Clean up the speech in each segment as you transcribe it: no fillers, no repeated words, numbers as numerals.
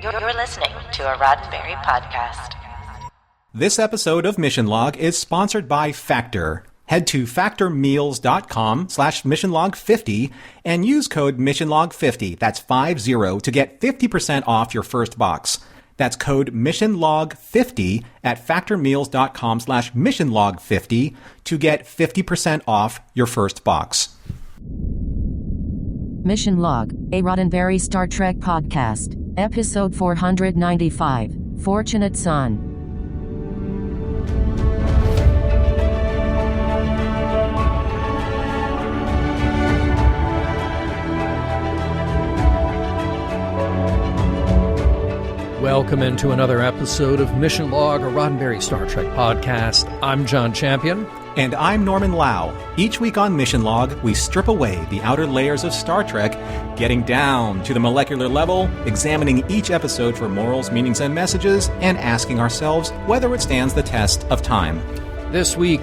You're listening to a Roddenberry podcast. This episode of Mission Log is sponsored by Factor. Head to factormeals.com/missionlog50 and use code missionlog50, that's 50, to get 50% off your first box. That's code missionlog50 at factormeals.com/missionlog50 to get 50% off your first box. Mission Log, a Roddenberry Star Trek podcast, episode 495, Fortunate Son. Welcome into another episode of Mission Log, a Roddenberry Star Trek podcast. I'm John Champion. And I'm Norman Lau. Each week on Mission Log, we strip away the outer layers of Star Trek, getting down to the molecular level, examining each episode for morals, meanings, and messages, and asking ourselves whether it stands the test of time. This week,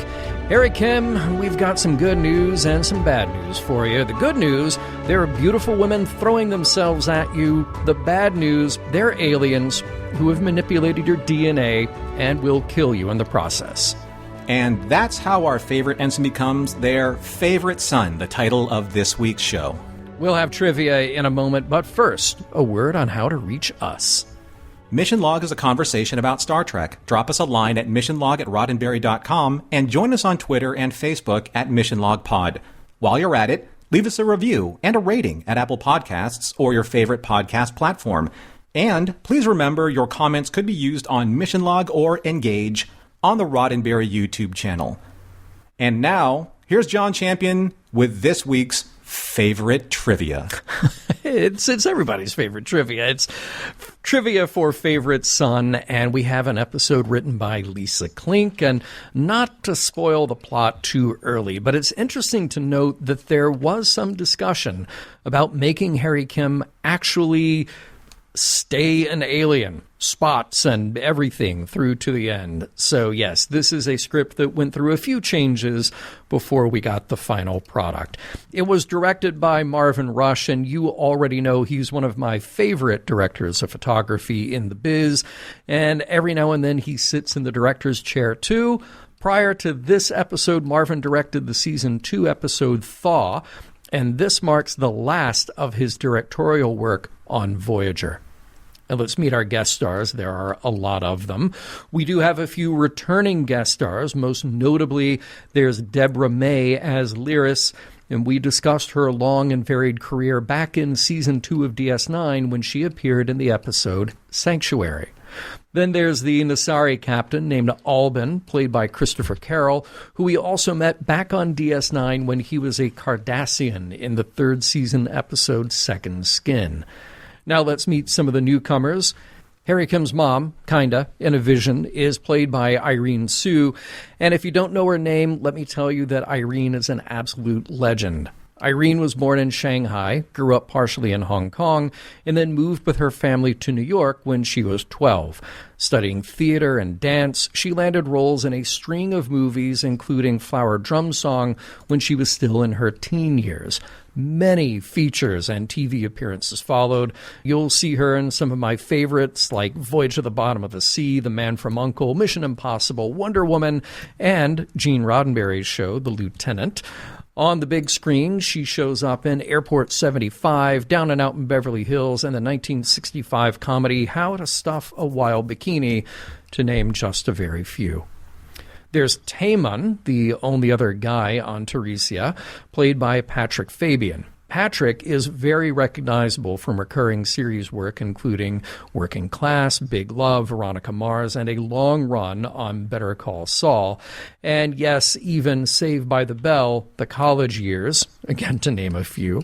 Harry Kim, we've got some good news and some bad news for you. The good news, there are beautiful women throwing themselves at you. The bad news, they're aliens who have manipulated your DNA and will kill you in the process. And that's how our favorite ensign becomes their favorite son, the title of this week's show. We'll have trivia in a moment, but first, a word on how to reach us. Mission Log is a conversation about Star Trek. Drop us a line at missionlog@roddenberry.com and join us on Twitter and Facebook at MissionLogPod. While you're at it, leave us a review and a rating at Apple Podcasts or your favorite podcast platform. And please remember your comments could be used on Mission Log or Engage on the Roddenberry YouTube channel. And now, here's John Champion with this week's favorite trivia. It's everybody's favorite trivia. It's trivia for favorite son, and we have an episode written by Lisa Klink. And not to spoil the plot too early, but it's interesting to note that there was some discussion about making Harry Kim actually stay an alien, spots and everything through to the end. So yes, this is a script that went through a few changes before we got the final product. It was directed by Marvin Rush, and you already know he's one of my favorite directors of photography in the biz, and every now and then he sits in the director's chair too. Prior to this episode, Marvin directed the season 2 episode Thaw, and this marks the last of his directorial work on Voyager. And let's meet our guest stars. There are a lot of them. We do have a few returning guest stars. Most notably, there's Deborah May as Lyris, and we discussed her long and varied career back in season 2 of DS9 when she appeared in the episode Sanctuary. Then there's the Nasari captain named Albin, played by Christopher Carroll, who we also met back on DS9 when he was a Cardassian in the 3rd season episode Second Skin. Now let's meet some of the newcomers. Harry Kim's mom, kinda, in a vision, is played by Irene Sue. And if you don't know her name, let me tell you that Irene is an absolute legend. Irene was born in Shanghai, grew up partially in Hong Kong, and then moved with her family to New York when she was 12. Studying theater and dance, she landed roles in a string of movies, including Flower Drum Song, when she was still in her teen years. Many features and TV appearances followed. You'll see her in some of my favorites like Voyage to the Bottom of the Sea, The Man from U.N.C.L.E., Mission Impossible, Wonder Woman, and Gene Roddenberry's show, The Lieutenant. On the big screen, she shows up in Airport 75, Down and Out in Beverly Hills, and the 1965 comedy How to Stuff a Wild Bikini, to name just a very few. There's Taemun, the only other guy on Teresia, played by Patrick Fabian. Patrick is very recognizable from recurring series work, including Working Class, Big Love, Veronica Mars, and a long run on Better Call Saul. And yes, even Saved by the Bell, The College Years, again to name a few.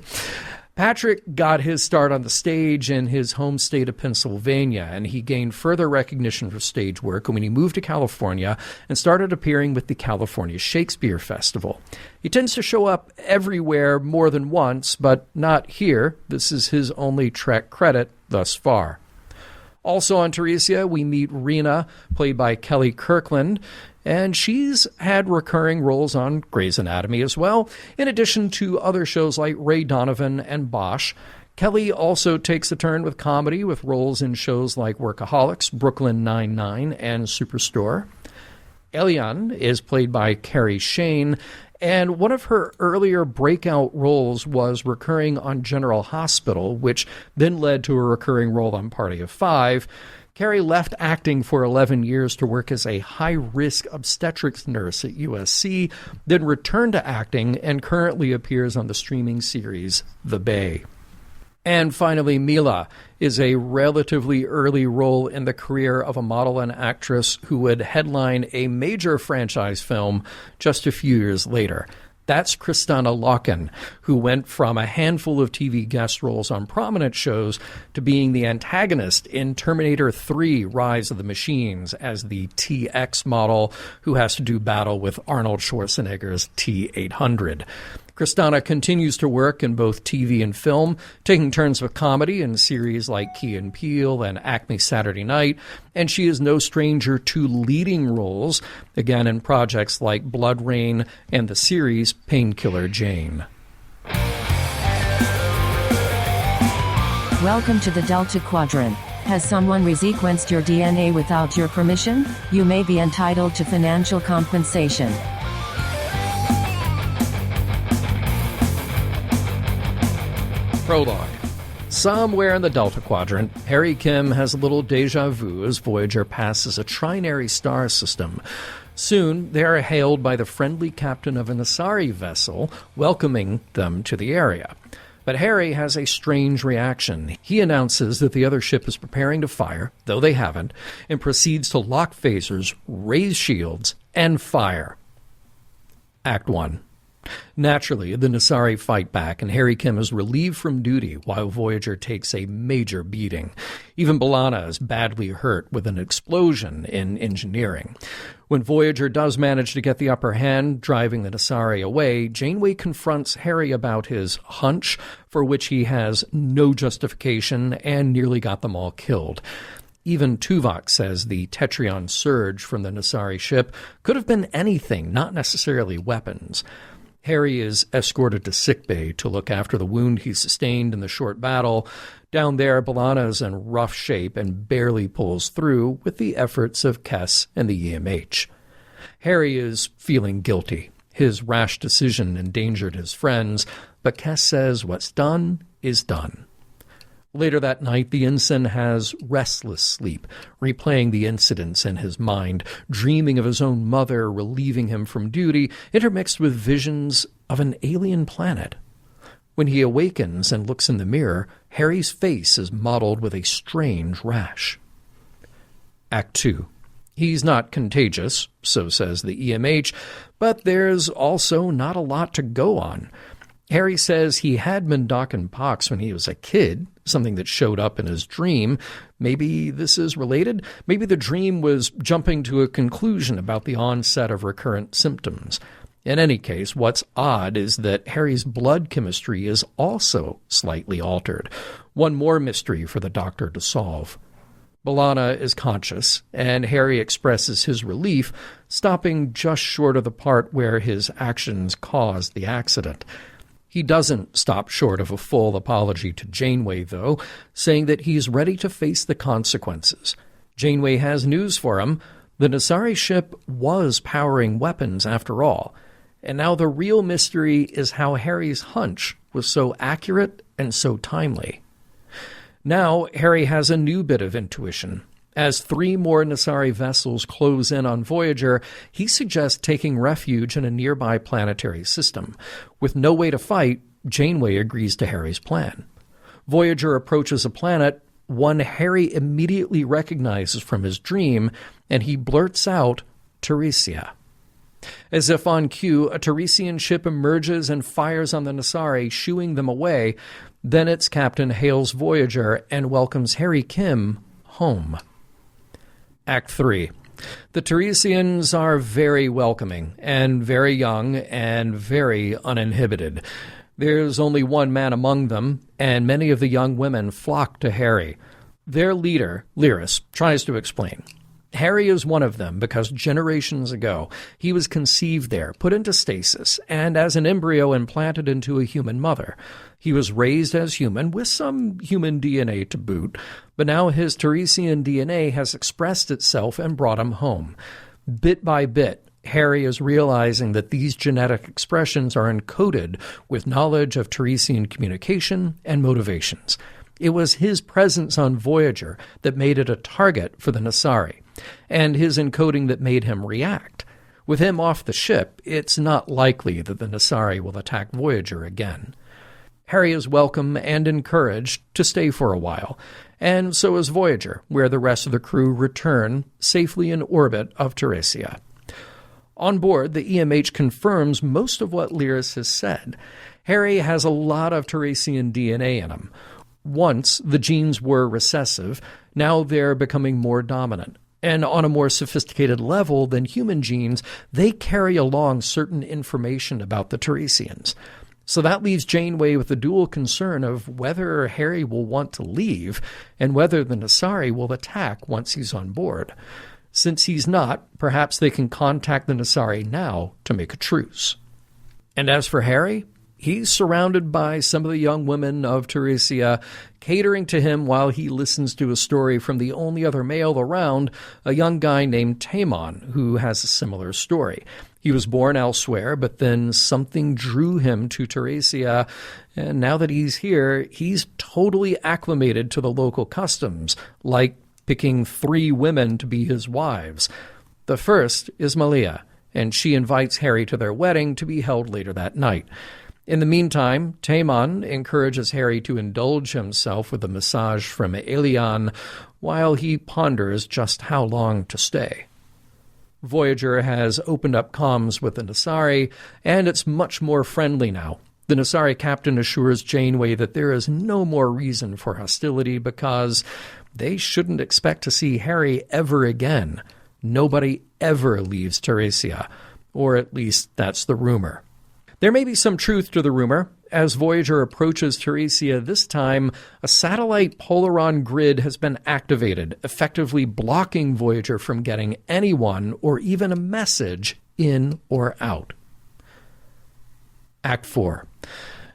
Patrick got his start on the stage in his home state of Pennsylvania, and he gained further recognition for stage work when he moved to California and started appearing with the California Shakespeare Festival. He tends to show up everywhere more than once, but not here. This is his only Trek credit thus far. Also on Teresia, we meet Rena, played by Kelly Kirkland, and she's had recurring roles on Grey's Anatomy as well, in addition to other shows like Ray Donovan and Bosch. Kelly also takes a turn with comedy with roles in shows like Workaholics, Brooklyn Nine-Nine, and Superstore. Eliane is played by Carrie Shane, and one of her earlier breakout roles was recurring on General Hospital, which then led to a recurring role on Party of Five. Carrie left acting for 11 years to work as a high-risk obstetrics nurse at USC, then returned to acting and currently appears on the streaming series The Bay. And finally, Mila is a relatively early role in the career of a model and actress who would headline a major franchise film just a few years later. That's Kristanna Loken, who went from a handful of TV guest roles on prominent shows to being the antagonist in Terminator 3: Rise of the Machines as the TX model who has to do battle with Arnold Schwarzenegger's T-800. Kristanna continues to work in both TV and film, taking turns with comedy in series like Key and Peele and Acme Saturday Night, and she is no stranger to leading roles, again in projects like Blood Rain and the series Painkiller Jane. Welcome to the Delta Quadrant. Has someone resequenced your DNA without your permission? You may be entitled to financial compensation. Prologue. Somewhere in the Delta Quadrant, Harry Kim has a little deja vu as Voyager passes a trinary star system. Soon, they are hailed by the friendly captain of an Asari vessel, welcoming them to the area. But Harry has a strange reaction. He announces that the other ship is preparing to fire, though they haven't, and proceeds to lock phasers, raise shields, and fire. Act 1. Naturally, the Nasari fight back, and Harry Kim is relieved from duty while Voyager takes a major beating. Even B'Elanna is badly hurt with an explosion in engineering. When Voyager does manage to get the upper hand, driving the Nasari away, Janeway confronts Harry about his hunch, for which he has no justification, and nearly got them all killed. Even Tuvok says the Tetrion surge from the Nasari ship could have been anything, not necessarily weapons. Harry is escorted to sickbay to look after the wound he sustained in the short battle. Down there, B'Elanna is in rough shape and barely pulls through with the efforts of Kes and the EMH. Harry is feeling guilty. His rash decision endangered his friends, but Kes says what's done is done. Later that night, the ensign has restless sleep, replaying the incidents in his mind, dreaming of his own mother relieving him from duty, intermixed with visions of an alien planet. When he awakens and looks in the mirror, Harry's face is mottled with a strange rash. Act 2. He's not contagious, so says the EMH, but there's also not a lot to go on. Harry says he had Mendakan pox when he was a kid, something that showed up in his dream. Maybe this is related? Maybe the dream was jumping to a conclusion about the onset of recurrent symptoms. In any case, what's odd is that Harry's blood chemistry is also slightly altered. One more mystery for the Doctor to solve. B'Elanna is conscious, and Harry expresses his relief, stopping just short of the part where his actions caused the accident. He doesn't stop short of a full apology to Janeway, though, saying that he's ready to face the consequences. Janeway has news for him. The Nasari ship was powering weapons after all. And now the real mystery is how Harry's hunch was so accurate and so timely. Now Harry has a new bit of intuition. As 3 more Nasari vessels close in on Voyager, he suggests taking refuge in a nearby planetary system. With no way to fight, Janeway agrees to Harry's plan. Voyager approaches a planet, one Harry immediately recognizes from his dream, and he blurts out, Teresia. As if on cue, a Teresian ship emerges and fires on the Nasari, shooing them away. Then its captain hails Voyager and welcomes Harry Kim home. Act 3. The Teresians are very welcoming and very young and very uninhibited. There's only one man among them, and many of the young women flock to Harry. Their leader, Lyris, tries to explain. Harry is one of them because generations ago he was conceived there, put into stasis, and as an embryo implanted into a human mother. He was raised as human, with some human DNA to boot, but now his Teresian DNA has expressed itself and brought him home. Bit by bit, Harry is realizing that these genetic expressions are encoded with knowledge of Teresian communication and motivations. It was his presence on Voyager that made it a target for the Nasari, and his encoding that made him react. With him off the ship, it's not likely that the Nasari will attack Voyager again. Harry is welcome and encouraged to stay for a while, and so is Voyager, where the rest of the crew return safely in orbit of Teresia. On board, the EMH confirms most of what Lyris has said. Harry has a lot of Teresian DNA in him. Once the genes were recessive, now they're becoming more dominant. And on a more sophisticated level than human genes, they carry along certain information about the Teresians. So that leaves Janeway with the dual concern of whether Harry will want to leave and whether the Nasari will attack once he's on board. Since he's not, perhaps they can contact the Nasari now to make a truce. And as for Harry, he's surrounded by some of the young women of Teresia, catering to him while he listens to a story from the only other male around, a young guy named Tamon, who has a similar story. He was born elsewhere, but then something drew him to Teresia, and now that he's here, he's totally acclimated to the local customs, like picking 3 women to be his wives. The first is Malia, and she invites Harry to their wedding to be held later that night. In the meantime, Tamon encourages Harry to indulge himself with a massage from Elian while he ponders just how long to stay. Voyager has opened up comms with the Nasari, and it's much more friendly now. The Nasari captain assures Janeway that there is no more reason for hostility because they shouldn't expect to see Harry ever again. Nobody ever leaves Teresia, or at least that's the rumor. There may be some truth to the rumor. As Voyager approaches Teresia this time, a satellite Polaron grid has been activated, effectively blocking Voyager from getting anyone or even a message in or out. Act 4.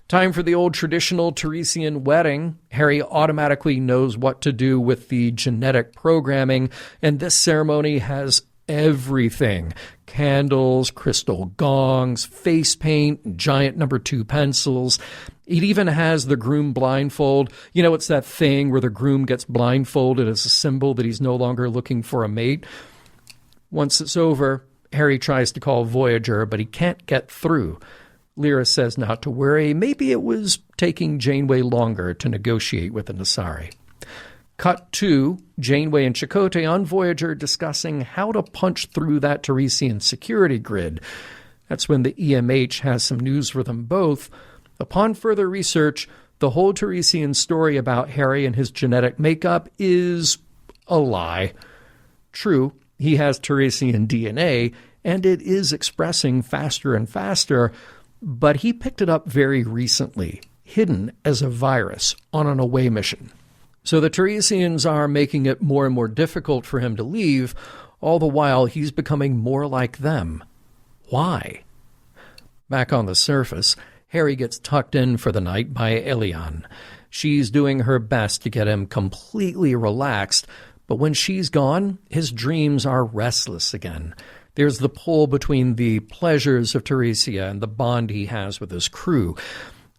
Time for the old traditional Teresian wedding. Harry automatically knows what to do with the genetic programming, and this ceremony has everything. Candles, crystal gongs, face paint, giant number 2 pencils. It even has the groom blindfold. You know, it's that thing where the groom gets blindfolded as a symbol that he's no longer looking for a mate. Once it's over, Harry tries to call Voyager, but he can't get through. Lyra says not to worry. Maybe it was taking Janeway longer to negotiate with the Nasari. Cut to Janeway and Chakotay on Voyager discussing how to punch through that Teresian security grid. That's when the EMH has some news for them both. Upon further research, the whole Teresian story about Harry and his genetic makeup is a lie. True, he has Teresian DNA, and it is expressing faster and faster, but he picked it up very recently, hidden as a virus on an away mission. So the Teresians are making it more and more difficult for him to leave, all the while he's becoming more like them. Why? Back on the surface, Harry gets tucked in for the night by Elian. She's doing her best to get him completely relaxed, but when she's gone, his dreams are restless again. There's the pull between the pleasures of Teresia and the bond he has with his crew.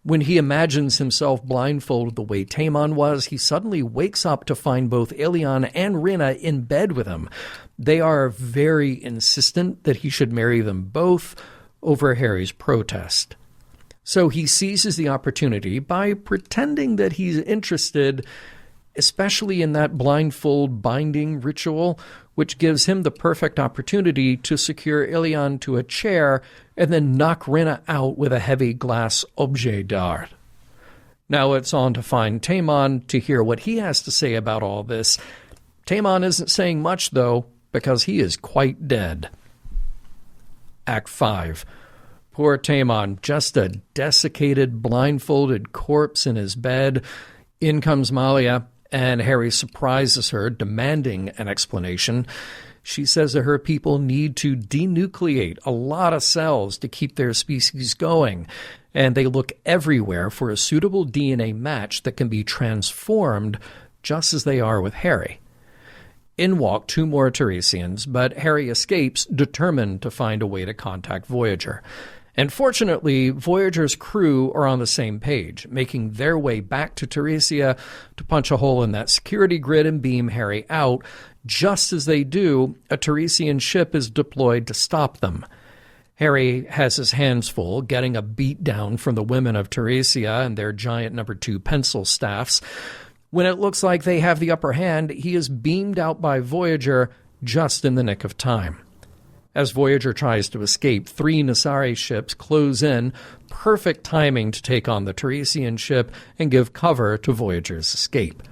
When he imagines himself blindfolded the way Tamon was, he suddenly wakes up to find both Elian and Rina in bed with him. They are very insistent that he should marry them both over Harry's protest. So he seizes the opportunity by pretending that he's interested, especially in that blindfold binding ritual, which gives him the perfect opportunity to secure Elian to a chair and then knock Rina out with a heavy glass objet d'art. Now it's on to find Tamon to hear what he has to say about all this. Tamon isn't saying much, though, because he is quite dead. Act 5. Poor Tamon, just a desiccated, blindfolded corpse in his bed. In comes Malia, and Harry surprises her, demanding an explanation. She says that her people need to denucleate a lot of cells to keep their species going, and they look everywhere for a suitable DNA match that can be transformed just as they are with Harry. In walk 2 more Teresians, but Harry escapes, determined to find a way to contact Voyager. And fortunately, Voyager's crew are on the same page, making their way back to Teresia to punch a hole in that security grid and beam Harry out. Just as they do, a Teresian ship is deployed to stop them. Harry has his hands full, getting a beat down from the women of Teresia and their giant number 2 pencil staffs. When it looks like they have the upper hand, he is beamed out by Voyager just in the nick of time. As Voyager tries to escape, 3 Nasari ships close in, perfect timing to take on the Teresian ship and give cover to Voyager's escape.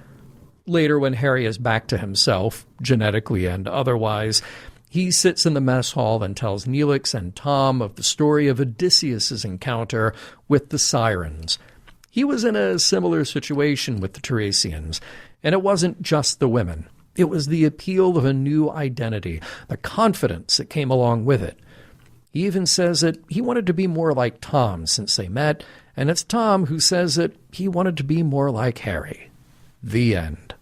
Later, when Harry is back to himself, genetically and otherwise, he sits in the mess hall and tells Neelix and Tom of the story of Odysseus's encounter with the Sirens. He was in a similar situation with the Teresians, and it wasn't just the women. It was the appeal of a new identity, the confidence that came along with it. He even says that he wanted to be more like Tom since they met, and it's Tom who says that he wanted to be more like Harry. The end.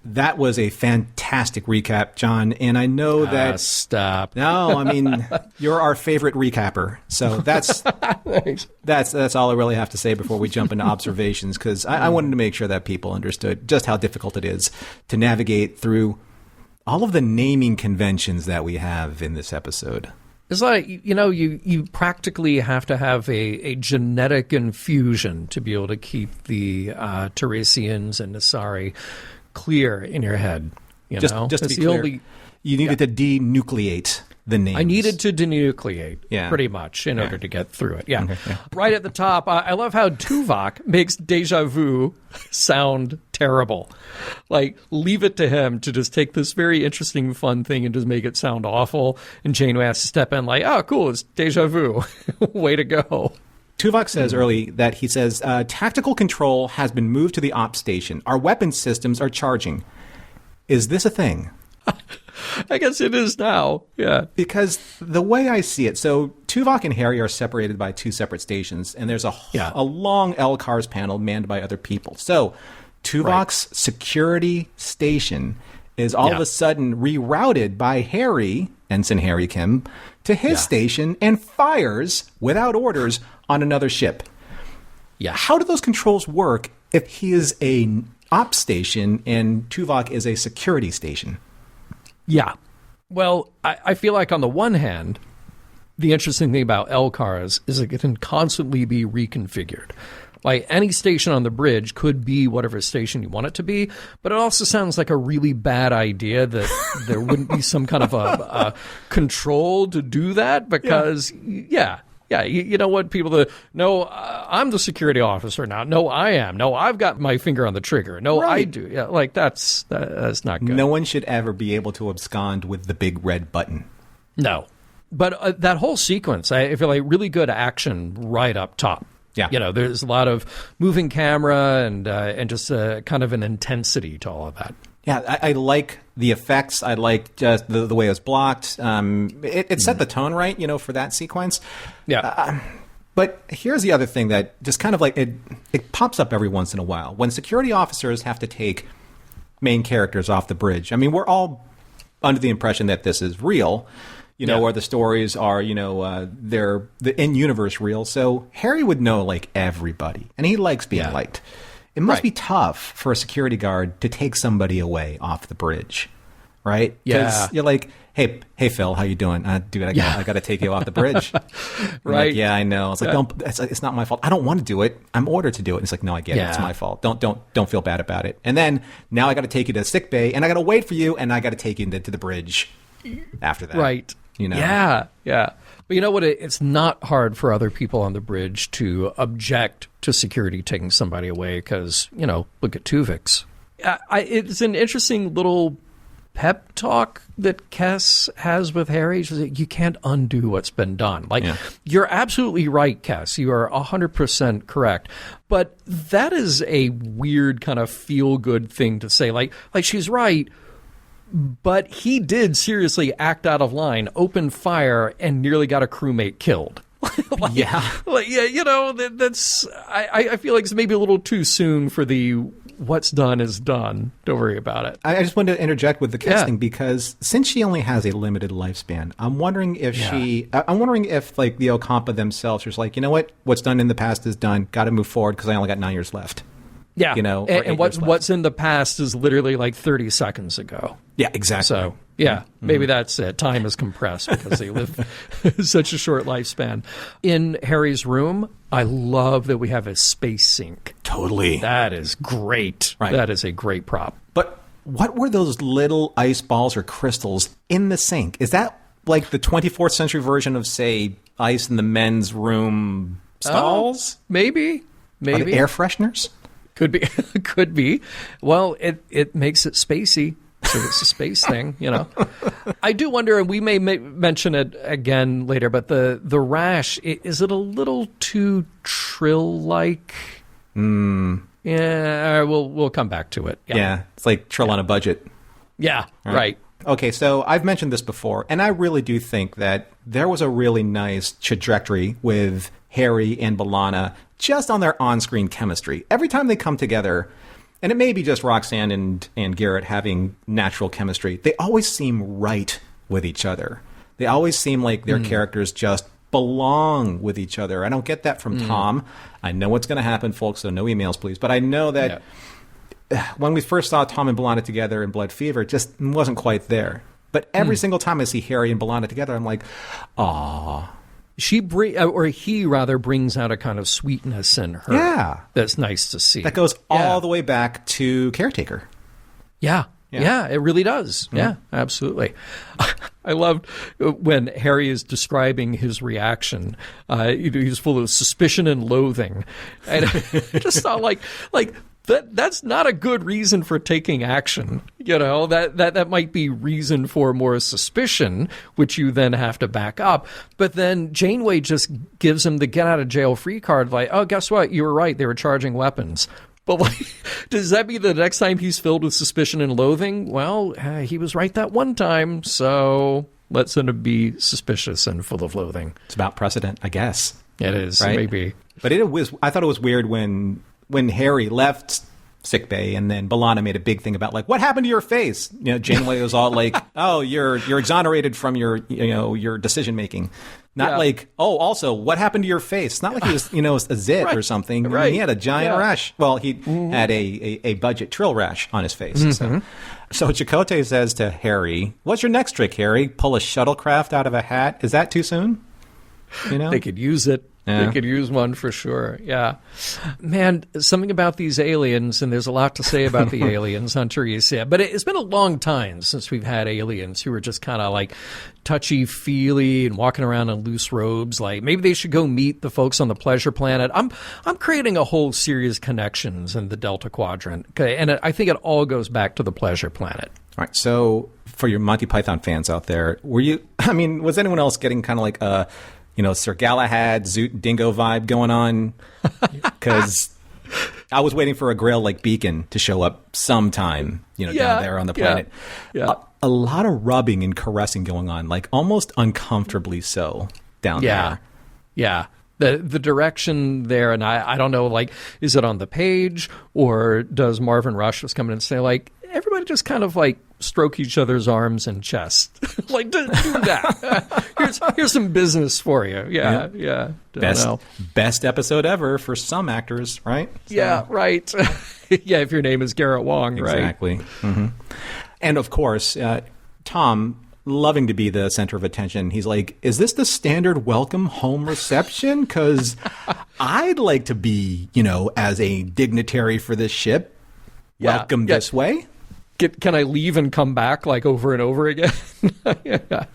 That was a fantastic recap, John, and I know that... Stop. No, I mean, you're our favorite recapper, so that's all I really have to say before we jump into observations, because I wanted to make sure that people understood just how difficult it is to navigate through all of the naming conventions that we have in this episode. It's like, you practically have to have a genetic infusion to be able to keep the Teresians and Nasari clear in your head. Just to be clear, you needed to denucleate the names. I needed to denucleate, pretty much, in order to get through it. Yeah. Okay, yeah. Right at the top, I love how Tuvok makes deja vu sound terrible. Like, leave it to him to just take this very interesting, fun thing and just make it sound awful. And Janeway has to step in like, oh, cool, it's deja vu. Way to go. Tuvok says early that he says, tactical control has been moved to the ops station. Our weapons systems are charging. Is this a thing? I guess it is now, yeah. Because the way I see it, so Tuvok and Harry are separated by 2 separate stations, and there's a long LCARS panel manned by other people. So Tuvok's security station is all of a sudden rerouted by Harry, Ensign Harry Kim, to his station and fires, without orders, on another ship. Yeah. How do those controls work if he is a ops station and Tuvok is a security station? Yeah. Well, I feel like on the one hand, the interesting thing about LCARS is it can constantly be reconfigured. Like, any station on the bridge could be whatever station you want it to be, but it also sounds like a really bad idea that there wouldn't be some kind of a control to do that because, you don't want people to, no, I'm the security officer now. No, I am. No, I've got my finger on the trigger. No, I do. Yeah, like, that's not good. No one should ever be able to abscond with the big red button. No. But that whole sequence, I feel like really good action right up top. Yeah. There's a lot of moving camera and just kind of an intensity to all of that. Yeah, I like the effects. I like just the way it was blocked. It set the tone right, for that sequence. Yeah. But here's the other thing that just kind of like it pops up every once in a while. When security officers have to take main characters off the bridge, I mean, we're all under the impression that this is real. Or the stories are, they're the in-universe real. So Harry would know, like, everybody. And he likes being liked. It must be tough for a security guard to take somebody away off the bridge, right? Yeah. You're like, hey, Phil, how you doing? Dude, I got to take you off the bridge. Right. Like, yeah, I know. It's like, it's not my fault. I don't want to do it. I'm ordered to do it. And it's like, no, I get it. It's my fault. Don't feel bad about it. And then now I got to take you to sick bay, and I got to wait for you, and I got to take you to the bridge after that. Right. Yeah. But you know what? It's not hard for other people on the bridge to object to security taking somebody away because, look at Tuvix. It's an interesting little pep talk that Kes has with Harry. She's like, you can't undo what's been done. Like, you're absolutely right, Kes. You are 100% correct. But that is a weird kind of feel-good thing to say. Like she's right. But he did seriously act out of line, open fire, and nearly got a crewmate killed. That's. I feel like it's maybe a little too soon for the what's done is done. Don't worry about it. I just wanted to interject with the casting because since she only has a limited lifespan, I'm wondering if like the Ocampa themselves are just like, you know what, what's done in the past is done. Got to move forward because I only got 9 years left. Yeah, and what's in the past is literally like 30 seconds ago. Yeah, exactly. So, maybe that's it. Time is compressed because they live such a short lifespan. In Harry's room, I love that we have a space sink. Totally. That is great. Right. That is a great prop. But what were those little ice balls or crystals in the sink? Is that like the 24th century version of, say, ice in the men's room stalls? Maybe. Are they air fresheners? Could be. Could be. Well, it makes it spacey. So it's a space thing, I do wonder, and we may mention it again later, but the rash, is it a little too Trill-like? Yeah, we'll come back to it. Yeah, it's like Trill on a budget. Yeah, right. Okay, so I've mentioned this before, and I really do think that there was a really nice trajectory with Harry and B'Elanna just on their on-screen chemistry. Every time they come together, and it may be just Roxanne and Garrett having natural chemistry, they always seem right with each other. They always seem like their characters just belong with each other. I don't get that from Tom. I know what's going to happen, folks, so no emails, please. But I know that when we first saw Tom and B'Elanna together in Blood Fever, it just wasn't quite there. But every single time I see Harry and B'Elanna together, I'm like, aw. He brings out a kind of sweetness in her. Yeah. That's nice to see. That goes all the way back to Caretaker. Yeah, it really does. Yeah, absolutely. I loved when Harry is describing his reaction. He's full of suspicion and loathing. And I just thought, like that's not a good reason for taking action. That might be reason for more suspicion, which you then have to back up. But then Janeway just gives him the get out of jail free card, like, oh, guess what? You were right. They were charging weapons. But does that mean the next time he's filled with suspicion and loathing? Well, he was right that one time, so let's him be suspicious and full of loathing. It's about precedent, I guess. It is, right? Maybe. But I thought it was weird when Harry left sickbay and then B'Elanna made a big thing about, like, what happened to your face? Janeway was all like, oh, you're exonerated from your decision making. Not like, oh, also, what happened to your face? Not like he was, a zit or something. Right. I mean, he had a giant rash. Well, he had a budget Trill rash on his face. So Chakotay says to Harry, what's your next trick, Harry? Pull a shuttlecraft out of a hat? Is that too soon? They could use it. Yeah. They could use one for sure. Yeah. Man, something about these aliens, and there's a lot to say about the aliens, Hunter, you said. But it's been a long time since we've had aliens who were just kind of like touchy-feely and walking around in loose robes. Like, maybe they should go meet the folks on the Pleasure Planet. I'm creating a whole series of connections in the Delta Quadrant. Okay, and I think it all goes back to the Pleasure Planet. All right, so for your Monty Python fans out there, was anyone else getting kind of like a Sir Galahad, Zoot, Dingo vibe going on? Because I was waiting for a Grail like beacon to show up sometime, down there on the planet. Yeah. A lot of rubbing and caressing going on, like almost uncomfortably so down there. Yeah. The direction there, and I don't know, like, is it on the page, or does Marvin Rush just come in and say, like, everybody just kind of like stroke each other's arms and chest, like do that. Here's some business for you. Yeah. Best episode ever for some actors, right? So. Yeah, right. Yeah, if your name is Garrett Wong, right? Exactly. Mm-hmm. And of course, Tom, loving to be the center of attention, he's like, is this the standard welcome home reception? Because I'd like to be, as a dignitary for this ship, welcomed this way. Can I leave and come back, like, over and over again? Yeah.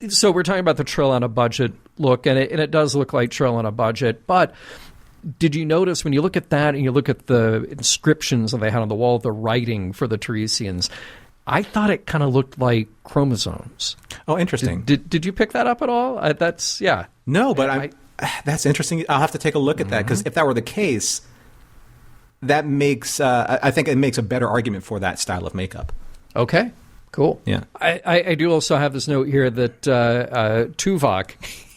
So we're talking about the Trill on a budget look, and it does look like Trill on a budget. But did you notice when you look at that and you look at the inscriptions that they had on the wall, the writing for the Teresians, I thought it kind of looked like chromosomes. Oh, interesting. Did you pick that up at all? No, but that's interesting. I'll have to take a look at that, because if that were the case, that makes I think it makes a better argument for that style of makeup. Okay. Cool. Yeah. I do also have this note here that Tuvok,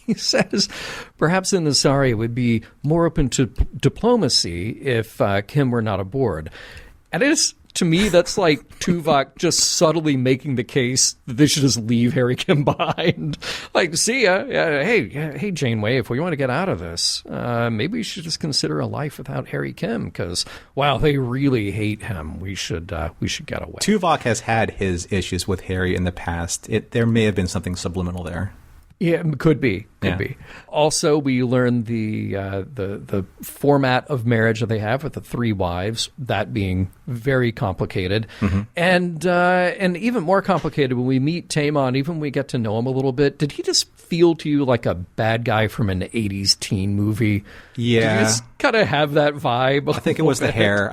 he says, perhaps in the Asari would be more open to diplomacy if Kim were not aboard. And it is, to me, that's like Tuvok just subtly making the case that they should just leave Harry Kim behind. Like, see ya. Hey, Janeway, if we want to get out of this, maybe we should just consider a life without Harry Kim, because, wow, they really hate him. We should get away. Tuvok has had his issues with Harry in the past. There may have been something subliminal there. Yeah, could be. Also, we learned the format of marriage that they have with the 3 wives, that being very complicated, and even more complicated when we meet Taemon. Even when we get to know him a little bit, did he just feel to you like a bad guy from an 80s teen movie? Yeah, did he just kind of have that vibe? I think it was the hair.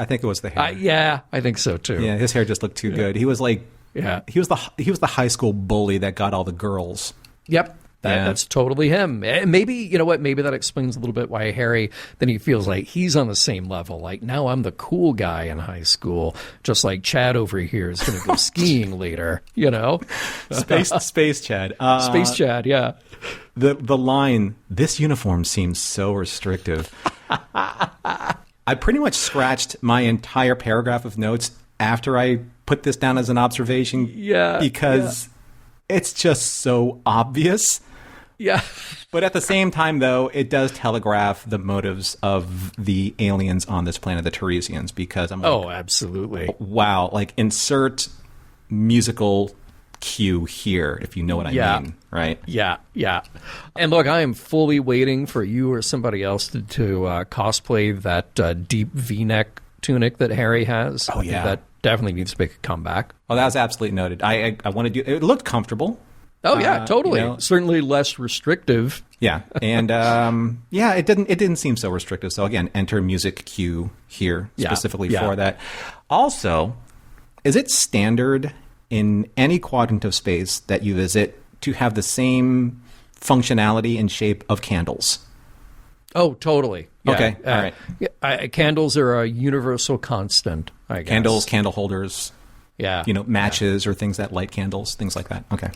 Yeah, I think so too. Yeah, his hair just looked too good. He was like, he was the high school bully that got all the girls. Yep. That's totally him. And maybe, you know what, maybe that explains a little bit why Harry, then he feels like he's on the same level. Like, now I'm the cool guy in high school, just like Chad over here is going to go skiing later, you know? Space Chad. Space Chad, yeah. The line, "This uniform seems so restrictive." I pretty much scratched my entire paragraph of notes after I put this down as an observation. Yeah. Because it's just so obvious. Yeah. But at the same time, though, it does telegraph the motives of the aliens on this planet, the Teresians, because I'm like, oh, absolutely. Wow. Like, insert musical cue here, if you know what I mean, right? Yeah. And look, I am fully waiting for you or somebody else to cosplay that deep V-neck tunic that Harry has. Oh, yeah. That definitely needs to make a comeback. Oh, that was absolutely noted. I want to do it. Looked comfortable. Oh yeah, totally. You know, certainly less restrictive. Yeah, and it didn't seem so restrictive. So again, enter music cue here specifically for that. Also, is it standard in any quadrant of space that you visit to have the same functionality and shape of candles? Oh, totally. Yeah. Okay, all right. Candles are a universal constant, I guess. Candles, candle holders. Yeah. Matches or things that light candles, things like that. Okay.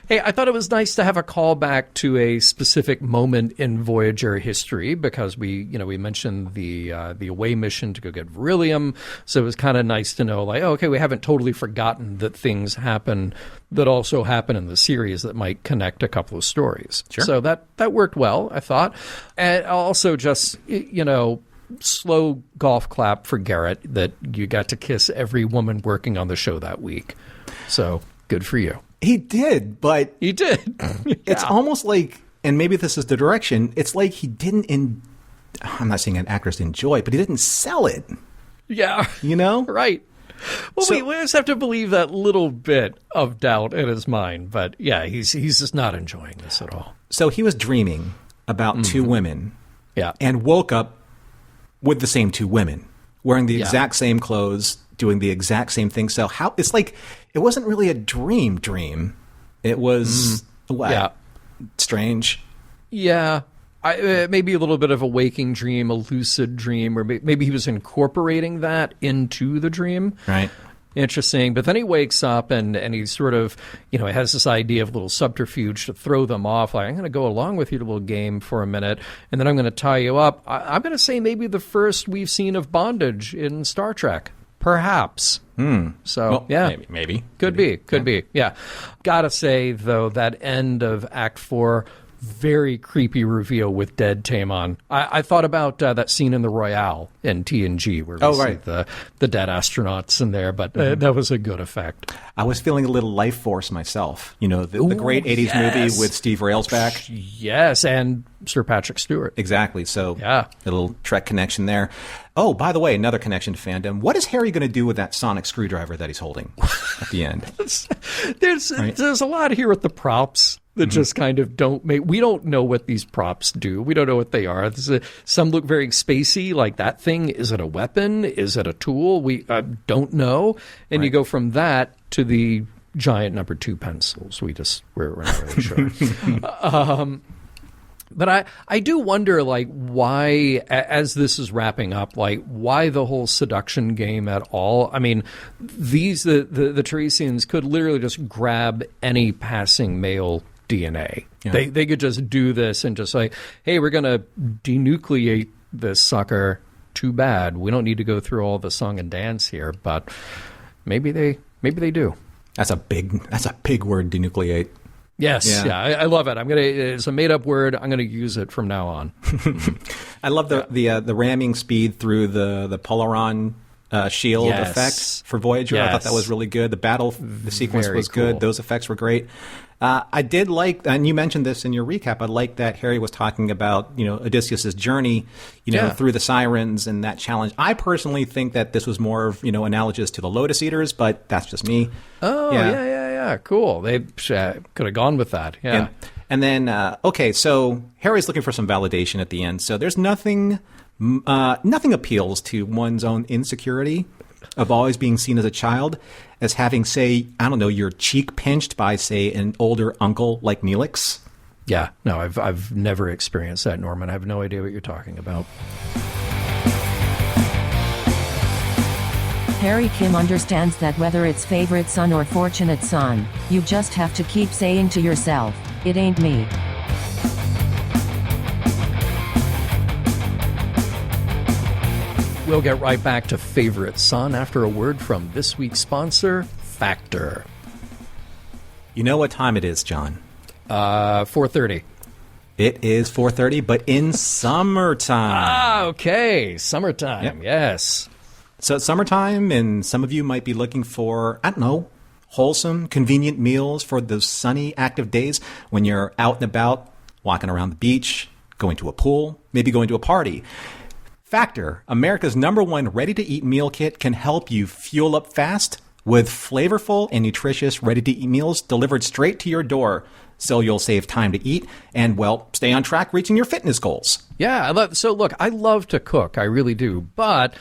Hey, I thought it was nice to have a callback to a specific moment in Voyager history, because we mentioned the away mission to go get beryllium, so it was kind of nice to know, like, okay, we haven't totally forgotten that things happen that also happen in the series that might connect a couple of stories. Sure. So that worked well, I thought, and also just slow golf clap for Garrett that you got to kiss every woman working on the show that week. So good for you. He did, but... He did. It's almost like, and maybe this is the direction, it's like he didn't, I'm not saying an actress enjoy, but he didn't sell it. Yeah. You know? Right. Well, we just have to believe that little bit of doubt in his mind. But yeah, he's just not enjoying this at all. So he was dreaming about 2 women. Yeah. And woke up with the same 2 women, wearing the exact same clothes, doing the exact same thing. So it's like, it wasn't really a dream. It was strange. Yeah. Maybe a little bit of a waking dream, a lucid dream, or maybe he was incorporating that into the dream. Right. Interesting. But then he wakes up and he sort of, has this idea of a little subterfuge to throw them off. Like, I'm going to go along with your little game for a minute, and then I'm going to tie you up. I'm going to say maybe the first we've seen of bondage in Star Trek. Perhaps. So, well, maybe. Could be. Yeah. Gotta say, though, that end of Act 4, very creepy reveal with dead Taemon. I thought about that scene in the Royale in TNG where we see the dead astronauts in there, but that was a good effect. I was feeling a little Life Force myself. The great 80s movie with Steve Railsback. Yes, and Sir Patrick Stewart. Exactly. So a little Trek connection there. Oh, by the way, another connection to fandom. What is Harry going to do with that sonic screwdriver that he's holding at the end? There's a lot here with the props that just kind of don't make... We don't know what these props do. We don't know what they are. Some look very spacey, like that thing. Is it a weapon? Is it a tool? We don't know. And you go from that to the giant number 2 pencils. We're not really sure. But I do wonder, like, why, as this is wrapping up, like, why the whole seduction game at all? I mean, the Teresians could literally just grab any passing male DNA. Yeah. They could just do this and just like, hey, we're going to denucleate this sucker. Too bad. We don't need to go through all the song and dance here, but maybe they do. That's a big word, denucleate. Yes, yeah, I love it. It's a made up word. I'm gonna use it from now on. I love the ramming speed through the Polaron shield effect for Voyager. Yes. I thought that was really good. The sequence was good. Cool. Those effects were great. I did like, and you mentioned this in your recap, I like that Harry was talking about, Odysseus' journey, through the sirens and that challenge. I personally think that this was more of, analogous to the Lotus Eaters, but that's just me. Oh, yeah. Cool. They could have gone with that. Yeah. And then, so Harry's looking for some validation at the end. So there's nothing appeals to one's own insecurity of always being seen as a child, as having, say, I don't know, your cheek pinched by, say, an older uncle like Neelix. Yeah, no, I've never experienced that, Norman. I have no idea what you're talking about. Harry Kim understands that whether it's favorite son or fortunate son, you just have to keep saying to yourself, it ain't me. We'll get right back to Favorite Son after a word from this week's sponsor, Factor. You know what time it is, John? 4:30. It is 4:30, but in summertime. Okay. Summertime, yep. Yes. So it's summertime, and some of you might be looking for, I don't know, wholesome, convenient meals for those sunny, active days when you're out and about, walking around the beach, going to a pool, maybe going to a party. Factor, America's #1 ready-to-eat meal kit, can help you fuel up fast with flavorful and nutritious ready-to-eat meals delivered straight to your door, so you'll save time to eat and, well, stay on track reaching your fitness goals. Yeah, I love to cook. I really do, but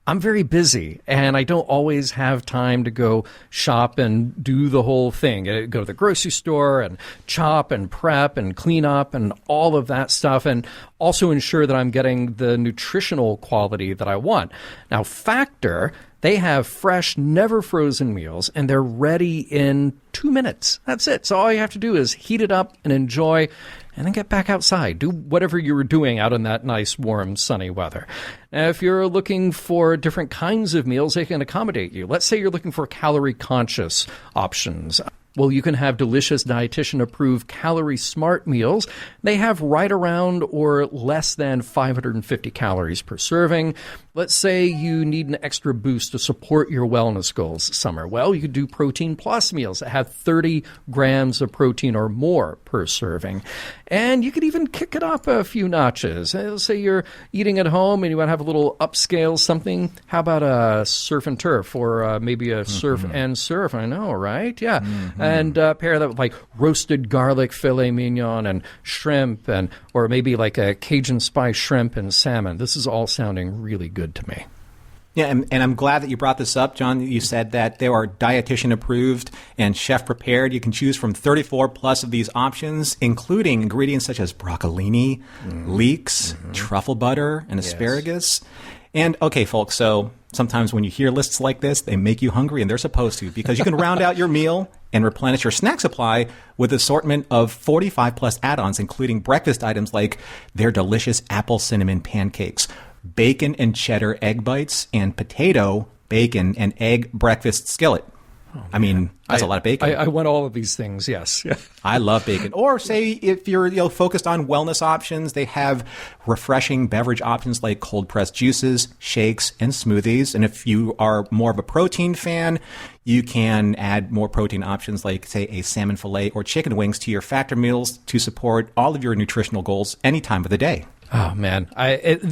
I'm very busy, and I don't always have time to go shop and do the whole thing. I go to the grocery store and chop and prep and clean up and all of that stuff, and also ensure that I'm getting the nutritional quality that I want. Now, Factor, they have fresh, never frozen meals, and they're ready in 2 minutes. That's it. So all you have to do is heat it up and enjoy, and then get back outside. Do whatever you were doing out in that nice, warm, sunny weather. Now, if you're looking for different kinds of meals, they can accommodate you. Let's say you're looking for calorie-conscious options. Well, you can have delicious dietitian-approved calorie-smart meals. They have right around or less than 550 calories per serving. Let's say you need an extra boost to support your wellness goals this summer. Well, you could do Protein Plus meals that have 30 grams of protein or more per serving. And you could even kick it up a few notches. Let's say you're eating at home and you want to have a little upscale something. How about a surf and turf, or maybe a surf and surf? I know, right? Yeah. And pair that with like roasted garlic filet mignon and shrimp, or maybe like a Cajun spice shrimp and salmon. This is all sounding really good to me. Yeah, and I'm glad that you brought this up, John. You said that they are dietitian approved and chef prepared. You can choose from 34 plus of these options, including ingredients such as broccolini, leeks, truffle butter, and asparagus. And okay, folks, so sometimes when you hear lists like this, they make you hungry, and they're supposed to, because you can round out your meal and replenish your snack supply with an assortment of 45 plus add-ons, including breakfast items like their delicious apple cinnamon pancakes, bacon and cheddar egg bites, and potato, bacon, and egg breakfast skillet. Oh, I mean, that's a lot of bacon. I want all of these things, yes. I love bacon. Or say if you're focused on wellness options, they have refreshing beverage options like cold-pressed juices, shakes, and smoothies. And if you are more of a protein fan, you can add more protein options like, say, a salmon fillet or chicken wings to your Factor meals to support all of your nutritional goals any time of the day. Oh, man.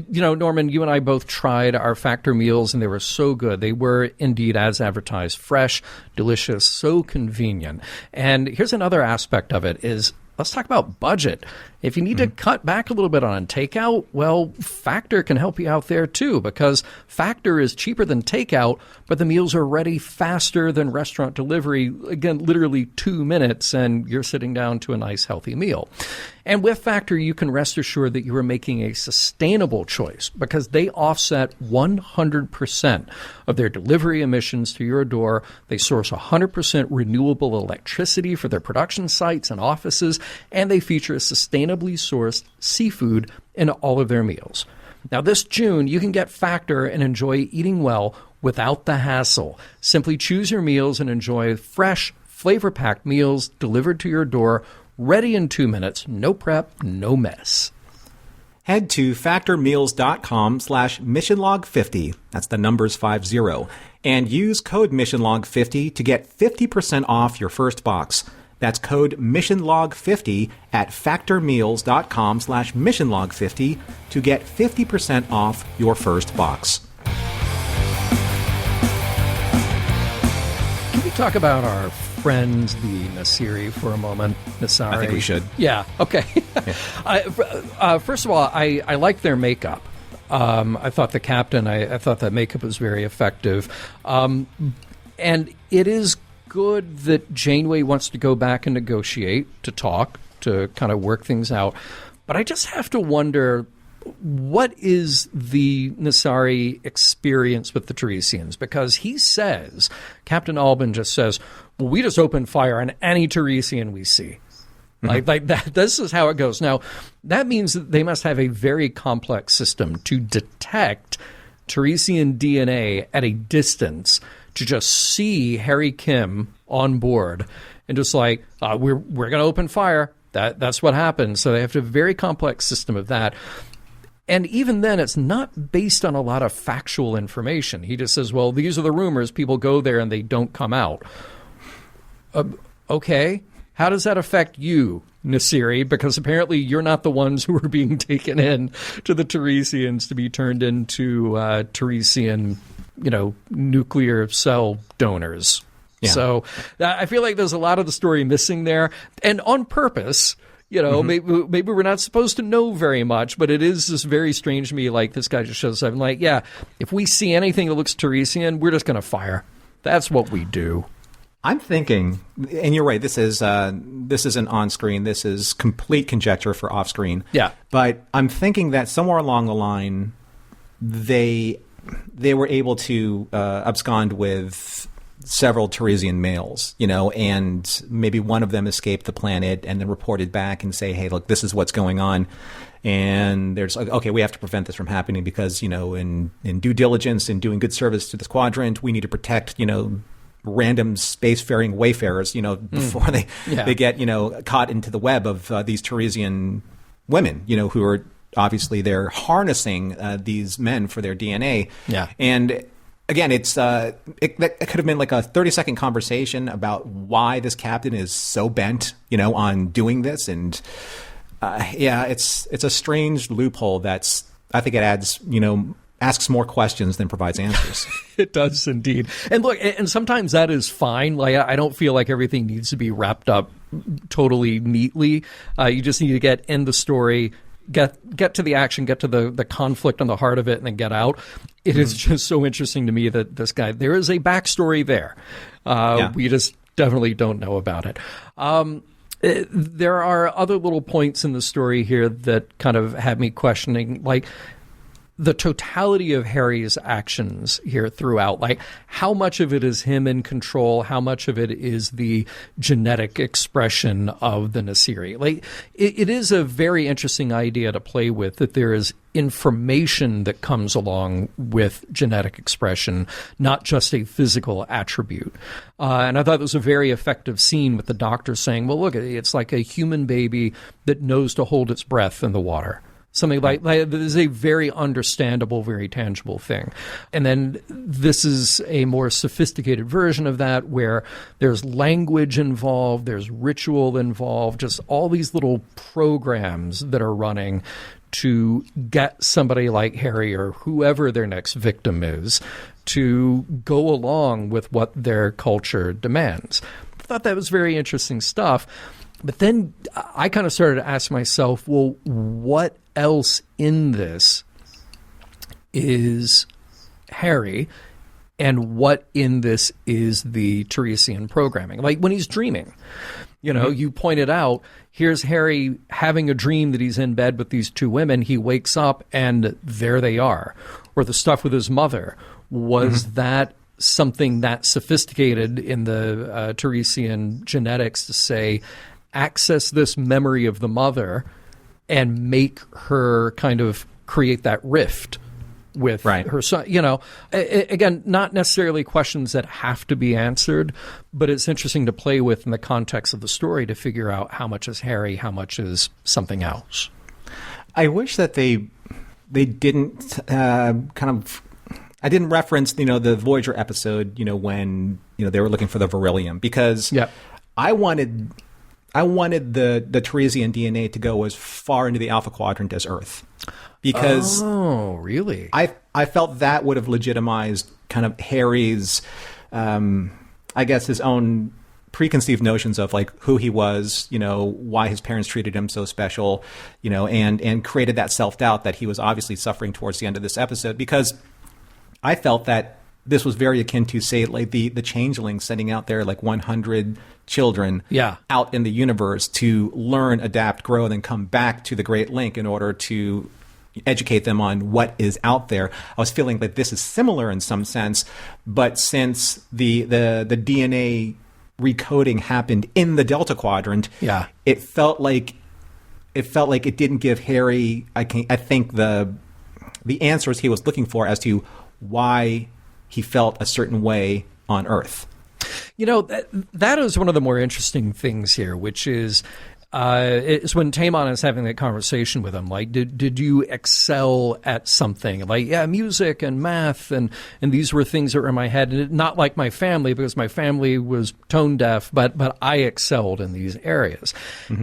Norman, you and I both tried our Factor meals, and they were so good. They were indeed, as advertised, fresh, delicious, so convenient. And here's another aspect of it is, let's talk about budget. If you need to cut back a little bit on takeout, well, Factor can help you out there too, because Factor is cheaper than takeout, but the meals are ready faster than restaurant delivery. Again, literally 2 minutes, and you're sitting down to a nice, healthy meal. And with Factor, you can rest assured that you are making a sustainable choice because they offset 100% of their delivery emissions to your door. They source 100% renewable electricity for their production sites and offices, and they feature sustainably sourced seafood in all of their meals. Now, this June, you can get Factor and enjoy eating well without the hassle. Simply choose your meals and enjoy fresh, flavor-packed meals delivered to your door, ready in 2 minutes, no prep, no mess. Head to factormeals.com/missionlog50. That's the numbers 50. And use code missionlog50 to get 50% off your first box. That's code missionlog50 at factormeals.com/missionlog50 to get 50% off your first box. Can we talk about our friends, the Nasiri, for a moment? Nasari. I think we should. Yeah, okay. First of all, I like their makeup. I thought the captain, I thought that makeup was very effective. And it is good that Janeway wants to go back and negotiate, to talk, to kind of work things out. But I just have to wonder, what is the Nasari experience with the Teresians? Because he says, Captain Albin just says, well, we just open fire on any Teresian we see. Like that. This is how it goes. Now, that means that they must have a very complex system to detect Teresian DNA at a distance, to just see Harry Kim on board and just like, we're going to open fire. That's what happens. So they have a very complex system of that. And even then, it's not based on a lot of factual information. He just says, well, these are the rumors. People go there and they don't come out. Okay. How does that affect you, Nasiri? Because apparently you're not the ones who are being taken in to the Teresians to be turned into Teresian, nuclear cell donors. Yeah. So I feel like there's a lot of the story missing there. And on purpose, maybe we're not supposed to know very much, but it is just very strange to me. Like, this guy just shows up and like, yeah, if we see anything that looks Teresian, we're just going to fire. That's what we do. I'm thinking, and you're right, this isn't on-screen. This is complete conjecture for off-screen. Yeah. But I'm thinking that somewhere along the line, they were able to abscond with several Teresian males, and maybe one of them escaped the planet and then reported back and say, hey, look, this is what's going on. And there's, okay, we have to prevent this from happening because, in due diligence and doing good service to this quadrant, we need to protect, random spacefaring wayfarers, before they get, caught into the web of these Teresian women, who are obviously they're harnessing these men for their DNA. Yeah. And again, it could have been like a 30-second conversation about why this captain is so bent, on doing this. And it's a strange loophole that's, I think it adds, asks more questions than provides answers. It does indeed. And look, and sometimes that is fine. Like, I don't feel like everything needs to be wrapped up totally neatly. You just need to get in the story, get to the action, get to the conflict on the heart of it, and then get out. It is just so interesting to me that this guy, there is a backstory there. We just definitely don't know about it. There are other little points in the story here that kind of had me questioning, like, the totality of Harry's actions here throughout, like how much of it is him in control, how much of it is the genetic expression of the Nasiri. Like, it is a very interesting idea to play with, that there is information that comes along with genetic expression, not just a physical attribute. And I thought it was a very effective scene with the doctor saying, well, look, it's like a human baby that knows to hold its breath in the water. Something like that is a very understandable, very tangible thing. And then this is a more sophisticated version of that, where there's language involved, there's ritual involved, just all these little programs that are running to get somebody like Harry or whoever their next victim is to go along with what their culture demands. I thought that was very interesting stuff. But then I kind of started to ask myself, well, what else in this is Harry, and what in this is the Teresian programming? Like when he's dreaming, you pointed out, here's Harry having a dream that he's in bed with these two women. He wakes up and there they are. Or the stuff with his mother. Was that something that sophisticated in the Teresian genetics to say, access this memory of the mother and make her kind of create that rift with her son? Again, not necessarily questions that have to be answered, but it's interesting to play with in the context of the story to figure out how much is Harry, how much is something else. I wish that they didn't I didn't reference, the Voyager episode, when, they were looking for the beryllium, because I wanted the Teresian DNA to go as far into the Alpha Quadrant as Earth. Because really? I felt that would have legitimized kind of Harry's, I guess, his own preconceived notions of like who he was, why his parents treated him so special, and created that self-doubt that he was obviously suffering towards the end of this episode. Because I felt that this was very akin to, say, like the changeling sending out there like 100 children out in the universe to learn, adapt, grow, and then come back to the Great Link in order to educate them on what is out there. I was feeling that this is similar in some sense, but since the DNA recoding happened in the Delta Quadrant, it felt like it didn't give Harry, I think, the answers he was looking for as to why he felt a certain way on Earth. That is one of the more interesting things here, which is it's when Taemon is having that conversation with him. Like, did you excel at something? Like, music and math, and these were things that were in my head. And not like my family, because my family was tone deaf, but I excelled in these areas.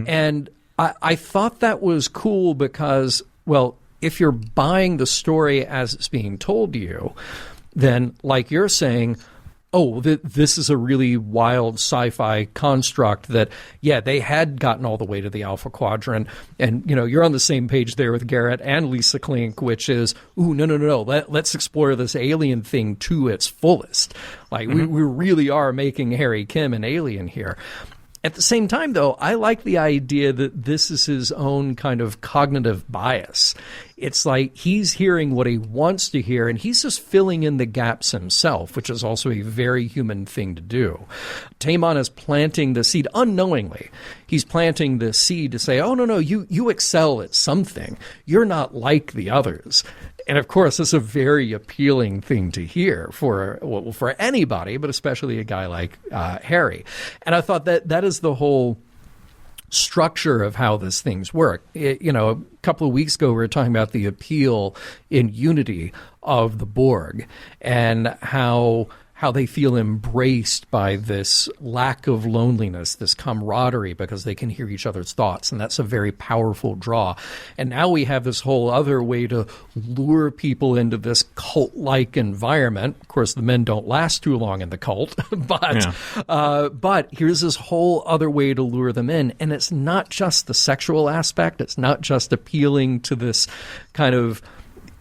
And I thought that was cool because, well, if you're buying the story as it's being told to you, then, like you're saying, this is a really wild sci-fi construct that, they had gotten all the way to the Alpha Quadrant. And, you're on the same page there with Garrett and Lisa Klink, which is, no. Let's explore this alien thing to its fullest. Like, we really are making Harry Kim an alien here. At the same time, though, I like the idea that this is his own kind of cognitive bias. It's like he's hearing what he wants to hear, and he's just filling in the gaps himself, which is also a very human thing to do. Taemon is planting the seed unknowingly. He's planting the seed to say, oh, no, you excel at something. You're not like the others. And of course, it's a very appealing thing to hear for anybody, but especially a guy like Harry. And I thought that is the whole structure of how these things work. A couple of weeks ago, we were talking about the appeal in Unity of the Borg and how they feel embraced by this lack of loneliness, this camaraderie, because they can hear each other's thoughts. And that's a very powerful draw. And now we have this whole other way to lure people into this cult-like environment. Of course, the men don't last too long in the cult, but here's this whole other way to lure them in. And it's not just the sexual aspect. It's not just appealing to this kind of,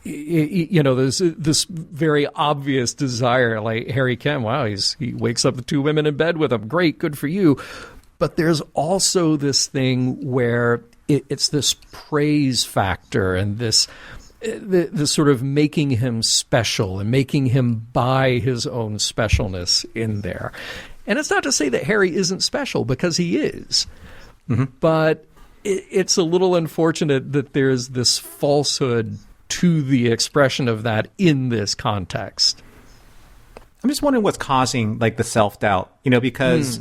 there's this very obvious desire, like Harry Kim, wow, he wakes up the two women in bed with him. Great, good for you. But there's also this thing where it's this praise factor and this sort of making him special and making him buy his own specialness in there. And it's not to say that Harry isn't special, because he is. But it's a little unfortunate that there's this falsehood to the expression of that in this context. I'm just wondering what's causing like the self-doubt, because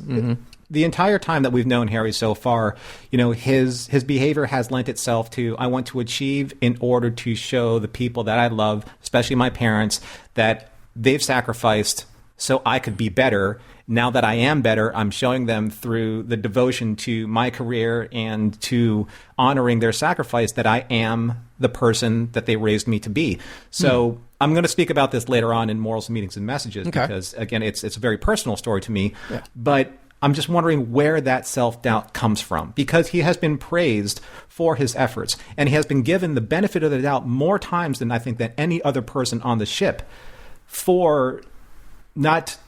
the entire time that we've known Harry so far, his behavior has lent itself to, I want to achieve in order to show the people that I love, especially my parents, that they've sacrificed so I could be better. Now that I am better, I'm showing them through the devotion to my career and to honoring their sacrifice that I am the person that they raised me to be. So I'm going to speak about this later on in Morals, Meanings, and Messages, because, again, it's a very personal story to me. But I'm just wondering where that self-doubt comes from, because he has been praised for his efforts, and he has been given the benefit of the doubt more times than I think that any other person on the ship for not,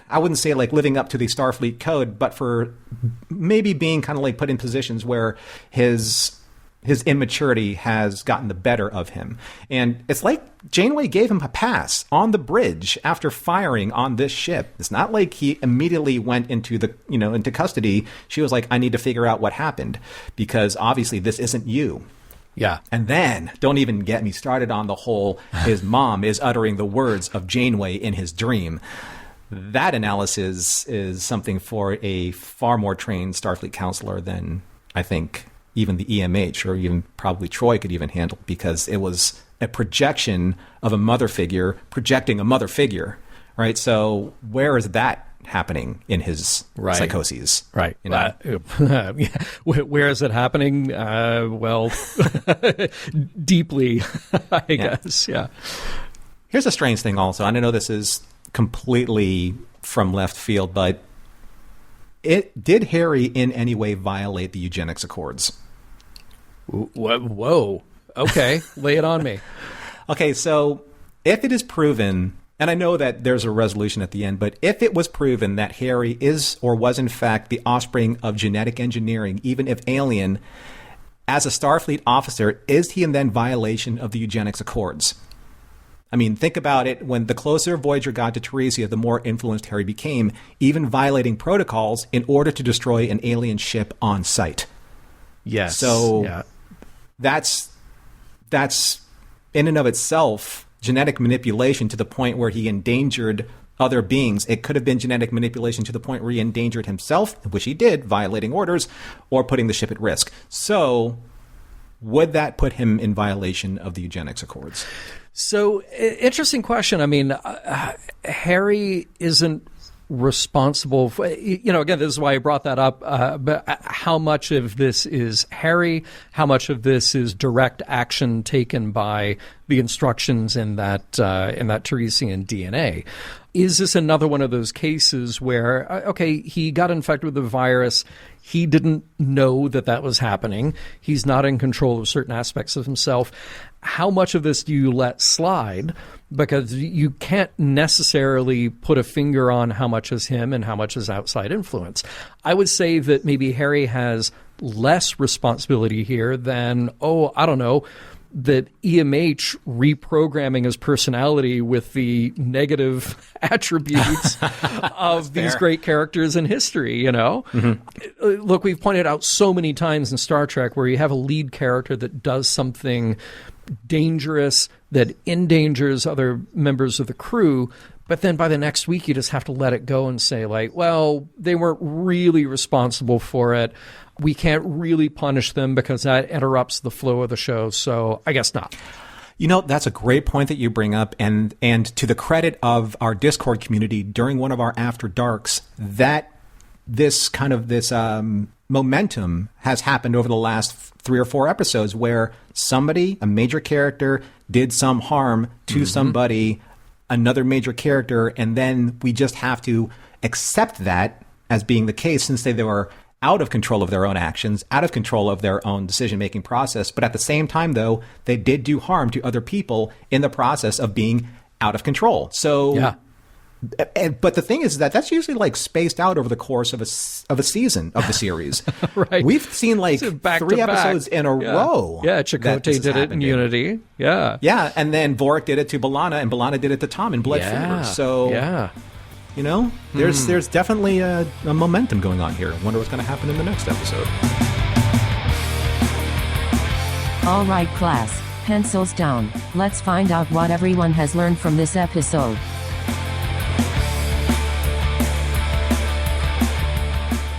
I wouldn't say like living up to the Starfleet code, but for maybe being kind of like put in positions where his immaturity has gotten the better of him. And it's like Janeway gave him a pass on the bridge after firing on this ship. It's not like he immediately went into into custody. She was like, I need to figure out what happened, because obviously this isn't you. Yeah. And then don't even get me started on the whole, his mom is uttering the words of Janeway in his dream. That analysis is something for a far more trained Starfleet counselor than I think even the EMH or even probably Troy could even handle, because it was a projection of a mother figure projecting a mother figure, right? So where is that happening in his psychoses? Right. You know? Where is it happening? Deeply, I guess. Yeah. Here's a strange thing also. I know this is completely from left field, but did Harry in any way violate the eugenics accords? Whoa. Okay. Lay it on me. Okay, so if it is proven, and I know that there's a resolution at the end, but if it was proven that Harry is or was in fact the offspring of genetic engineering, even if alien, as a Starfleet officer, is he in then violation of the eugenics accords? I mean, think about it. When the closer Voyager got to Teresia, the more influenced Harry became, even violating protocols in order to destroy an alien ship on sight. Yes. So that's in and of itself genetic manipulation to the point where he endangered other beings. It could have been genetic manipulation to the point where he endangered himself, which he did, violating orders, or putting the ship at risk. So would that put him in violation of the eugenics accords? So, interesting question. I mean, Harry isn't responsible for, again, this is why I brought that up, but how much of this is Harry, how much of this is direct action taken by the instructions in that Teresian DNA? Is this another one of those cases where, he got infected with the virus, he didn't know that was happening, he's not in control of certain aspects of himself. How much of this do you let slide? Because you can't necessarily put a finger on how much is him and how much is outside influence. I would say that maybe Harry has less responsibility here than, that EMH reprogramming his personality with the negative attributes of these great characters in history, Mm-hmm. Look, we've pointed out so many times in Star Trek where you have a lead character that does something dangerous that endangers other members of the crew, but then by the next week you just have to let it go and say, they weren't really responsible for it. We can't really punish them because that interrupts the flow of the show, so I guess not. That's a great point that you bring up, and to the credit of our Discord community, during one of our After Darks, that this momentum has happened over the last 3 or 4 episodes where somebody, a major character, did some harm to somebody, another major character, and then we just have to accept that as being the case since they were out of control of their own actions, out of control of their own decision-making process. But at the same time, though, they did do harm to other people in the process of being out of control. So, yeah. But the thing is that that's usually spaced out over the course of a season of the series. Right. We've seen 3 episodes in a row. Yeah, Chakotay did it in Unity. Yeah. Yeah, and then Vorik did it to B'Elanna, and B'Elanna did it to Tom in Blood Fever. So, there's definitely a momentum going on here. I wonder what's going to happen in the next episode. All right, class, pencils down. Let's find out what everyone has learned from this episode.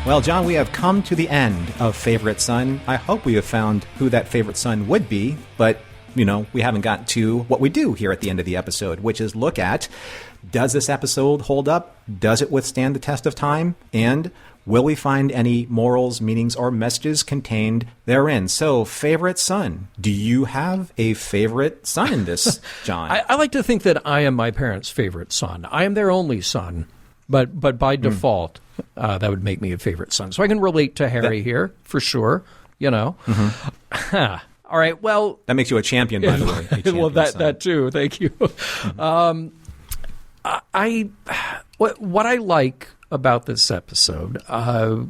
Well, John, we have come to the end of Favorite Son. I hope we have found who that favorite son would be, but, we haven't gotten to what we do here at the end of the episode, which is look at, does this episode hold up? Does it withstand the test of time? And will we find any morals, meanings, or messages contained therein? So, favorite son. Do you have a favorite son in this, John? I like to think that I am my parents' favorite son. I am their only son. But by default, that would make me a favorite son. So I can relate to Harry here for sure. All right. Well, that makes you a champion, by the way. Well, that too. Thank you. What I like about this episode,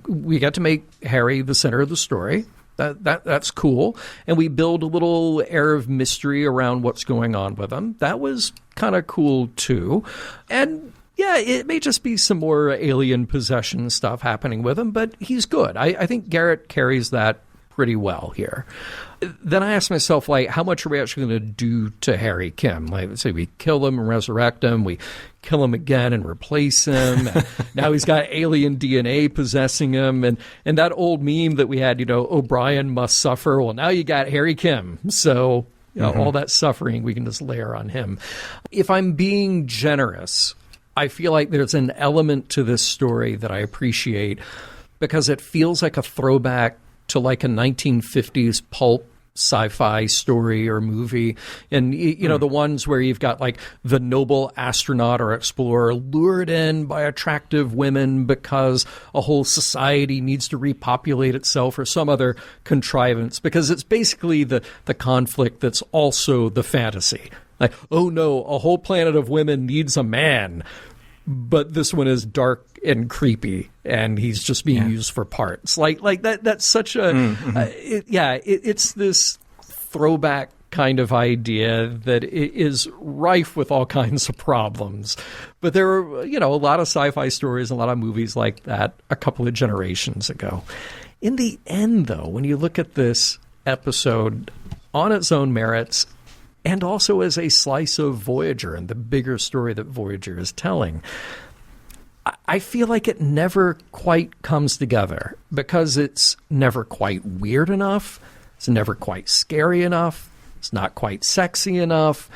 we got to make Harry the center of the story. That's cool. And we build a little air of mystery around what's going on with him. That was kind of cool, too. And yeah, it may just be some more alien possession stuff happening with him, but he's good. I think Garrett carries that pretty well here. Then I asked myself, like, how much are we actually going to do to Harry Kim? Like, let's say we kill him and resurrect him, we kill him again and replace him. And now he's got alien DNA possessing him. And that old meme that we had, O'Brien must suffer. Well, now you got Harry Kim. So all that suffering we can just layer on him. If I'm being generous, I feel like there's an element to this story that I appreciate because it feels like a throwback to like a 1950s pulp sci-fi story or movie. And, the ones where you've got like the noble astronaut or explorer lured in by attractive women because a whole society needs to repopulate itself or some other contrivance, because it's basically the conflict that's also the fantasy. Like, oh no, a whole planet of women needs a man. But this one is dark and creepy, and he's just being used for parts. Like that. That's such a it's this throwback kind of idea that is rife with all kinds of problems. But there are a lot of sci-fi stories, a lot of movies like that a couple of generations ago. In the end, though, when you look at this episode on its own merits, and also as a slice of Voyager and the bigger story that Voyager is telling, I feel like it never quite comes together because it's never quite weird enough. It's never quite scary enough. It's not quite sexy enough.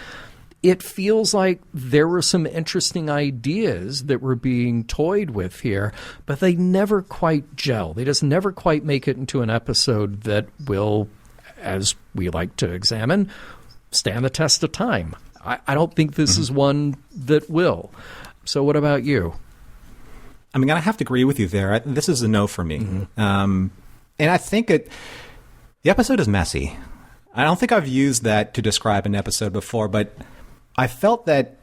It feels like there were some interesting ideas that were being toyed with here, but they never quite gel. They just never quite make it into an episode that will, as we like to examine, stand the test of time. I don't think this is one that will. So what about you? I'm going to have to agree with you there. This is a no for me. And I think the episode is messy. I don't think I've used that to describe an episode before, but I felt that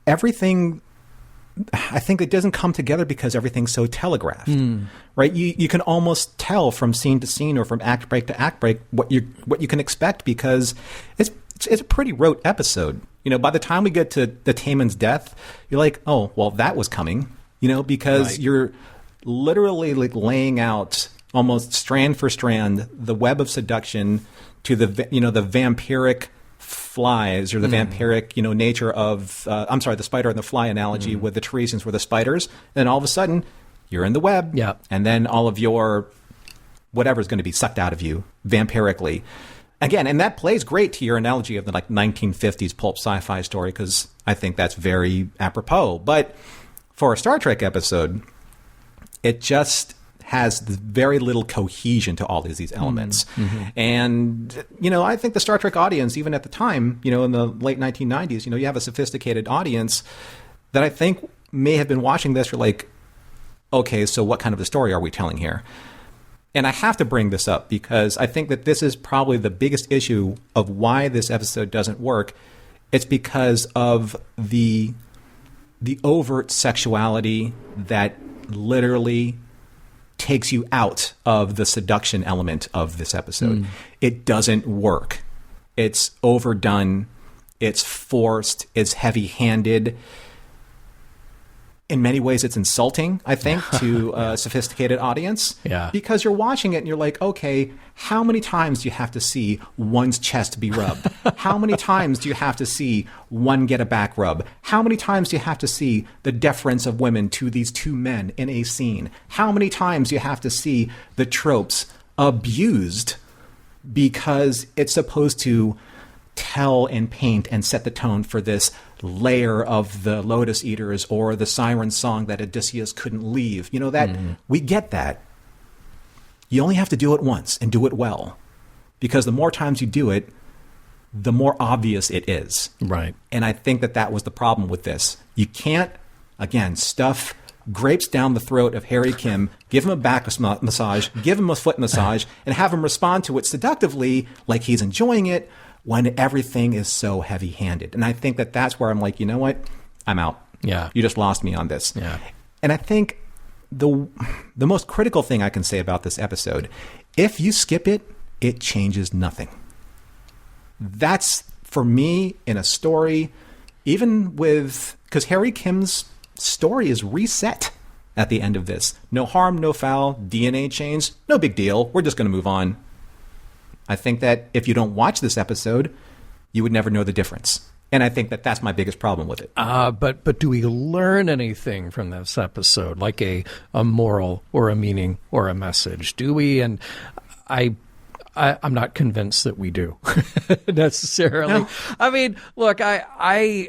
everything, I think it doesn't come together because everything's so telegraphed, right? You can almost tell from scene to scene or from act break to act break what you can expect, because it's a pretty rote episode. By the time we get to the Taman's death, you're like, oh, well, that was coming, because you're literally like laying out almost strand for strand the web of seduction to the vampiric flies, or the vampiric, nature of, the spider and the fly analogy with the Teresians were the spiders. And all of a sudden, you're in the web. Yeah. And then all of your whatever is going to be sucked out of you vampirically. Again, and that plays great to your analogy of the 1950s pulp sci-fi story, because I think that's very apropos. But for a Star Trek episode, it just has very little cohesion to all of these elements. And, I think the Star Trek audience, even at the time, in the late 1990s, you have a sophisticated audience that I think may have been watching this for like, okay, so what kind of a story are we telling here? And I have to bring this up because I think that this is probably the biggest issue of why this episode doesn't work. It's because of the overt sexuality that literally takes you out of the seduction element of this episode. It doesn't work. It's overdone. It's forced. It's heavy-handed. In many ways, it's insulting, I think, to a sophisticated audience. Yeah. Because you're watching it and you're like, okay, how many times do you have to see one's chest be rubbed? How many times do you have to see one get a back rub? How many times do you have to see the deference of women to these two men in a scene? How many times do you have to see the tropes abused because it's supposed to tell and paint and set the tone for this layer of the Lotus Eaters or the Siren song that Odysseus couldn't leave? We get that. You only have to do it once and do it well, because the more times you do it, the more obvious it is. Right. And I think that was the problem with this. You can't again, stuff grapes down the throat of Harry Kim, give him a back massage, give him a foot massage, and have him respond to it seductively like he's enjoying it when everything is so heavy-handed. And I think that that's where I'm like, you know what? I'm out. Yeah. You just lost me on this. Yeah. And I think the most critical thing I can say about this episode, if you skip it, it changes nothing. That's, for me, in a story, even with... Because Harry Kim's story is reset at the end of this. No harm, no foul, DNA change, no big deal. We're just going to move on. I think that if you don't watch this episode, you would never know the difference. And I think that that's my biggest problem with it. But do we learn anything from this episode, like a moral or a meaning or a message? Do we? And I'm not convinced that we do necessarily. No. I mean, look, I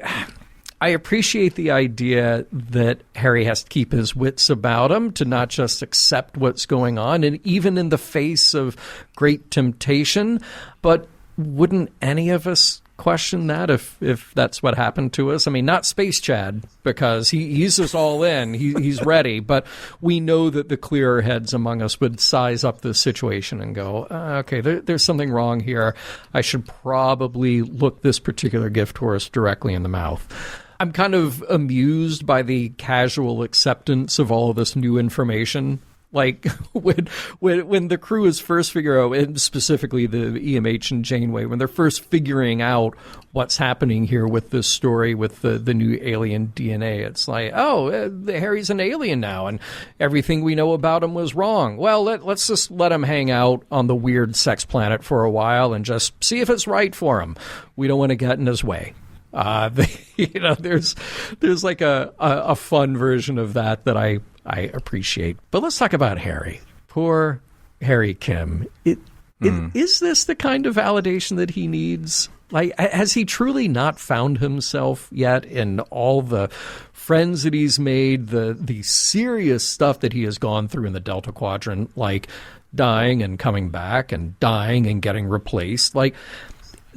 appreciate the idea that Harry has to keep his wits about him, to not just accept what's going on, and even in the face of great temptation. But wouldn't any of us question that if that's what happened to us? I mean, not Space Chad, because he's just all in. He's ready. But we know that the clearer heads among us would size up the situation and go, okay, there's something wrong here. I should probably look this particular gift horse directly in the mouth. I'm kind of amused by the casual acceptance of all of this new information. Like when the crew is first figuring out, and specifically the EMH and Janeway, when they're first figuring out what's happening here with this story with the new alien DNA, it's like, Harry's an alien now, and everything we know about him was wrong. Well, let's just let him hang out on the weird sex planet for a while and just see if it's right for him. We don't want to get in his way. There's like a fun version of that I appreciate. But let's talk about Harry. Poor Harry Kim. Is this the kind of validation that he needs? Like, has he truly not found himself yet in all the friends that he's made, the serious stuff that he has gone through in the Delta Quadrant, like dying and coming back and dying and getting replaced? Like,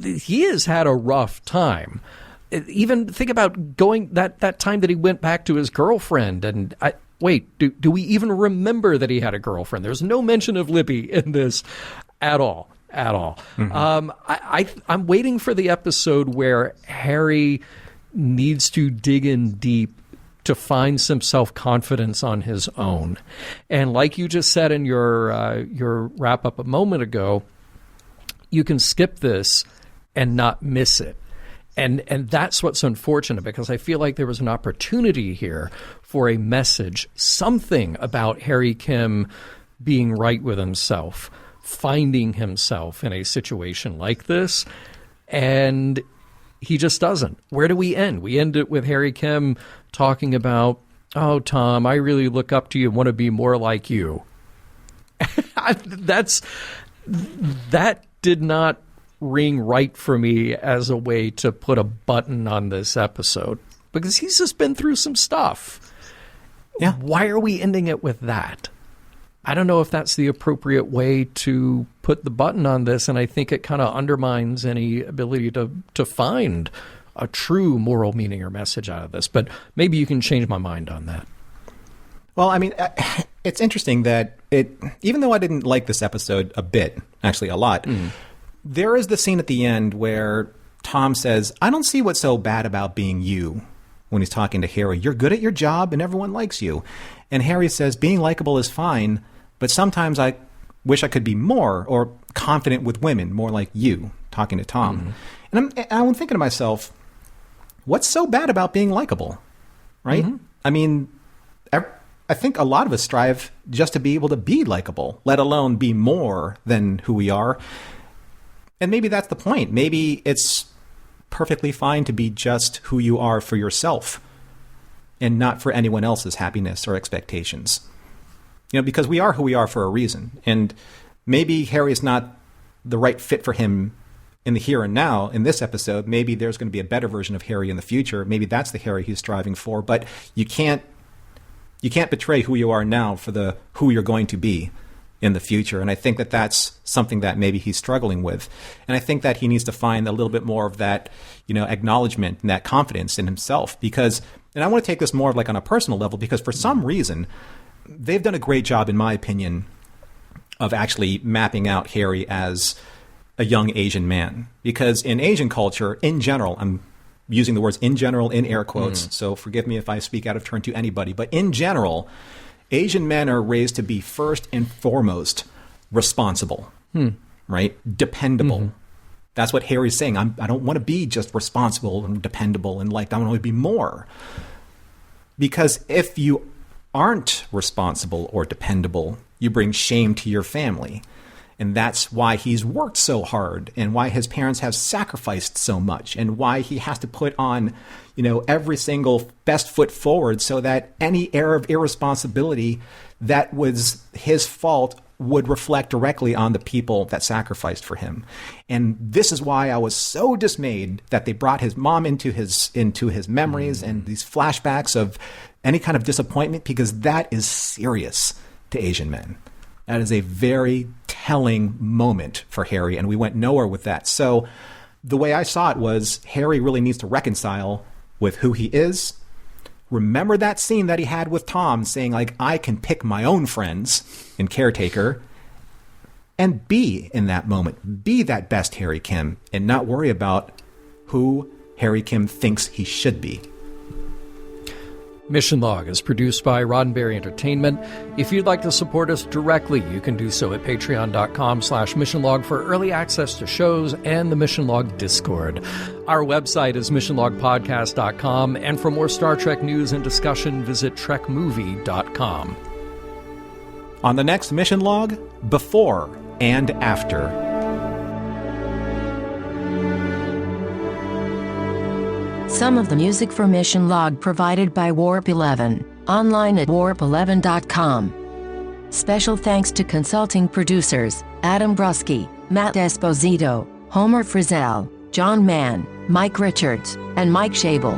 he has had a rough time. Even think about going that time that he went back to his girlfriend. And do we even remember that he had a girlfriend? There's no mention of Libby in this at all. Mm-hmm. I'm waiting for the episode where Harry needs to dig in deep to find some self-confidence on his own. And like you just said in your wrap-up a moment ago, you can skip this and not miss it. And that's what's unfortunate, because I feel like there was an opportunity here for a message, something about Harry Kim being right with himself, finding himself in a situation like this, and he just doesn't. Where do we end? We end it with Harry Kim talking about, oh, Tom, I really look up to you and want to be more like you. That did not ring right for me as a way to put a button on this episode, because he's just been through some stuff. Yeah. Why are we ending it with that? I don't know if that's the appropriate way to put the button on this, and I think it kind of undermines any ability to find a true moral meaning or message out of this. But maybe you can change my mind on that. Well, I mean, it's interesting that even though I didn't like this episode a bit, actually a lot, there is the scene at the end where Tom says, I don't see what's so bad about being you, when he's talking to Harry. You're good at your job and everyone likes you. And Harry says, being likable is fine, but sometimes I wish I could be more, or confident with women, more like you, talking to Tom. Mm-hmm. And I'm thinking to myself, what's so bad about being likable? Right? Mm-hmm. I mean, I think a lot of us strive just to be able to be likable, let alone be more than who we are. And maybe that's the point. Maybe it's perfectly fine to be just who you are for yourself and not for anyone else's happiness or expectations. Because we are who we are for a reason. And maybe Harry is not the right fit for him in the here and now in this episode. Maybe there's going to be a better version of Harry in the future. Maybe that's the Harry he's striving for. But you can't betray who you are now for the who you're going to be. in the future. And I think that that's something that maybe he's struggling with. And I think that he needs to find a little bit more of that, acknowledgement and that confidence in himself. Because, and I want to take this more like on a personal level, because for some reason, they've done a great job, in my opinion, of actually mapping out Harry as a young Asian man. Because in Asian culture, in general, I'm using the words in general in air quotes, so forgive me if I speak out of turn to anybody, but in general, Asian men are raised to be first and foremost responsible, right? Dependable. That's what Harry's saying. I don't want to be just responsible and dependable and liked. I want to be more. Because if you aren't responsible or dependable, you bring shame to your family. And that's why he's worked so hard, and why his parents have sacrificed so much, and why he has to put on, every single best foot forward so that any air of irresponsibility that was his fault would reflect directly on the people that sacrificed for him. And this is why I was so dismayed that they brought his mom into his memories and these flashbacks of any kind of disappointment, because that is serious to Asian men. That is a very telling moment for Harry, and we went nowhere with that. So the way I saw it was Harry really needs to reconcile with who he is. Remember that scene that he had with Tom saying, like, I can pick my own friends in Caretaker, and be in that moment. Be that best Harry Kim, and not worry about who Harry Kim thinks he should be. Mission Log is produced by Roddenberry Entertainment. If you'd like to support us directly, you can do so at patreon.com/missionlog for early access to shows and the Mission Log Discord. Our website is missionlogpodcast.com, and for more Star Trek news and discussion, visit trekmovie.com. On the next Mission Log, before and after. Some of the music for Mission Log provided by Warp 11, online at warp11.com. Special thanks to consulting producers Adam Brusky, Matt Esposito, Homer Frizzell, John Mann, Mike Richards, and Mike Schabel.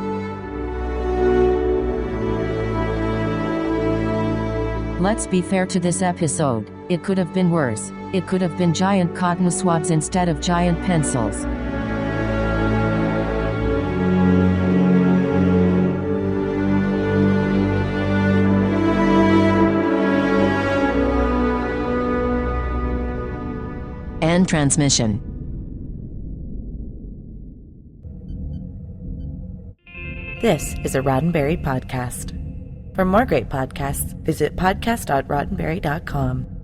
Let's be fair to this episode. It could have been worse. It could have been giant cotton swabs instead of giant pencils. End transmission. This is a Roddenberry podcast. For more great podcasts, visit podcast.roddenberry.com.